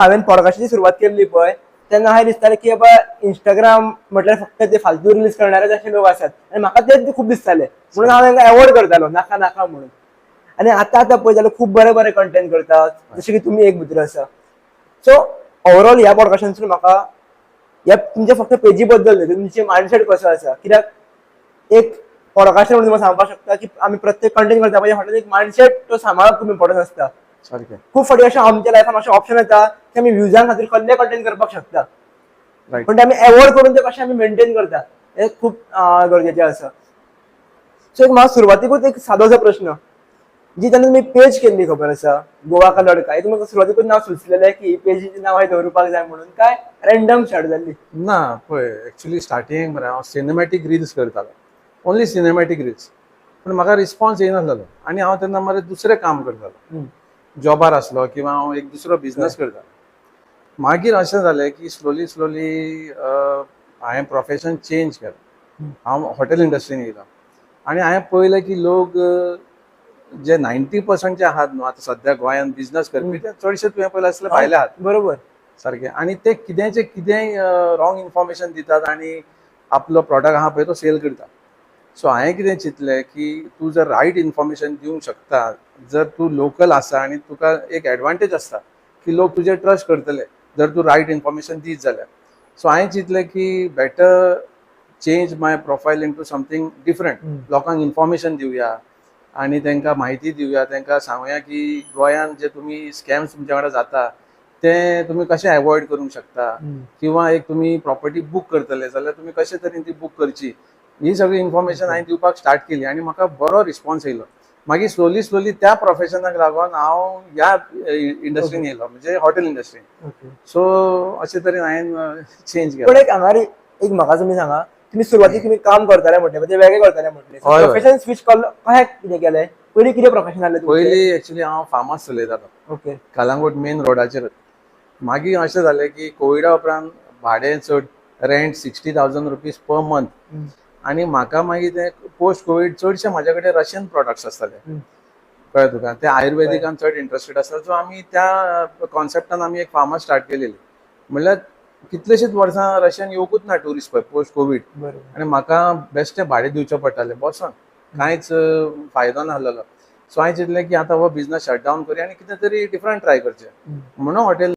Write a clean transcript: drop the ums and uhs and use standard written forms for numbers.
हांवें पॉडकास्टाची सुरवात केल्ली पळय तेन्ना हांवें दिसतालें की बाबा इंस्टाग्राम म्हटल्यार फक्त ते फालतू रिलीज करणारेच अशे लोक आसात आनी म्हाका तेच खूब दिसतालें म्हणून हांव तांकां एवॉयड करतालो नाका नाका म्हणून. आनी आतां पळयत जाल्यार खूब बरे बरे कंटेंट करतात जशें की तुमी एक भितर आसा. सो ओवरऑल ह्या पॉडकास्टांतसून म्हाका ह्या तुमच्या फक्त पेजी बद्दल न्हय तुमचे मायंडसेट कसो आसा कित्याक एक पॉडकास्टर म्हणून तुमकां सांगपाक शकता की आमी प्रत्येक कंटेंट करता पळय फाटल्यान एक मायंडसेट तो सांबाळप खूब इम्पॉर्टंट आसता. सारकें. खूब फावटी अशें आमच्या लायफान अशें ऑप्शन येता की आमी व्ह्यूजां खातीर कसले कंटेंट करपाक शकता रायट. पण ते आमी एवॉयड करून ते कशें आमी मेंटेन करता हें खूब गरजेचें आसा. सो एक म्हाका सुरवातीकूच एक सादोसो प्रश्न जी तेन्ना तुमी पेज केल्ली खबर आसा गोवा का लडका हे तुमकां सुरवातीकूच नांव सुचलेलें की पेजीचें नांव हांवें दवरुपाक जाय म्हणून काय रँडम स्टार्ट जाल्ली? ना पळय एक्चुली स्टार्टींग मरे हांव सिनेमॅटीक रिल्स करतालो, ओन्ली सिनेमॅटीक रिल्स. पूण म्हाका रिस्पॉन्स येयनासलो आनी हांव तेन्ना मरे दुसरें काम करतालो, जॉबार आसलो किंवा हांव एक दुसरो बिझनस करतालो. मागीर अशें जालें की स्लोली हांवें प्रोफेशन चेंज केलें. हांव हॉटेल इंडस्ट्रीन येयलो आनी हांवें पळयलें की लोक जे 90% जे आहात न्हू आतां सद्या गोंयांत बिझनस करपी ते चडशे तुवें पळयलें आसलें भायले आहात. बरोबर. सारकें. आनी ते कितेंचे कितेंय रॉंग इन्फॉर्मेशन दितात आनी आपलो प्रॉडक्ट आहा पळय तो सेल करता. सो हांवें कितें चिंतलें की तूं जर रायट इन्फॉर्मेशन दिवंक शकता, जर तूं लोकल आसा आनी तुका एक एडवांटेज आसता की लोक तुजेर ट्रस्ट करतले जर तूं रायट इन्फॉर्मेशन दीत जाल्यार. सो हांवें चिंतलें की बेटर चेंज माय प्रोफायल इंटू समथींग डिफरंट. लोकांक इन्फॉर्मेशन दिवया आनी तांकां म्हायती दिवया, तांकां सांगुया की गोंयांत जे तुमी स्कॅम्स तुमच्या वांगडा जाता ते तुमी कशें एवॉयड करूंक शकता किंवा एक तुमी प्रॉपर्टी बूक करतले जाल्यार तुमी कशे तरेन ती बूक करची ही सगळी इन्फॉर्मेशन हांवें दिवपाक स्टार्ट केली आनी म्हाका बरो रिस्पॉन्स येयलो. मागीर स्लोली त्या प्रोफेशनाक लागून हांव ह्या इंडस्ट्रीन येयलो म्हणजे हॉटेल इंडस्ट्रीन. सो अशे तरेन हांवें चेंज पण केलो. एक हांगा एक म्हाका तुमी सांगा तुम्ही सुरवातीक तुमी काम करताले म्हटलें ते वेगळे करताले म्हटलें हय. प्रोफेशन स्विच केलो कशें कितें केलें पयलीं कितें प्रोफेशन आसलें तुमचें? पयलीं एक्चुली हांव फार्म हावस चलयतालो ओके. कलंगूट मेन रोडाचेर. मागीर अशें जालें की कोविडा उपरांत भाडें चड, रेंट 60,000 रुपीज पर मंथ आनी म्हाका मागीर तें पोस्ट कोवीड चडशे म्हाजे कडेन रशियन प्रॉडक्ट्स आसताले कळ्ळें तुका. ते आयुर्वेदिकान चड इंट्रस्टेड आसता. सो आमी त्या कॉन्सेप्टान आमी एक फार्म हावस स्टार्ट केलेली. म्हणल्यार कितलेशींच वर्सां रशियन येवंकूच ना ट्युरिस्ट पळय पोस्ट कोवीड आनी म्हाका बेश्टें भाडें दिवचें पडटालें बसून कांयच फायदो नासलेलो. सो हांवें चिंतलें की आतां हो बिझनस शट डावन करया आनी कितें तरी डिफरंट ट्राय करचें म्हणून हॉटेल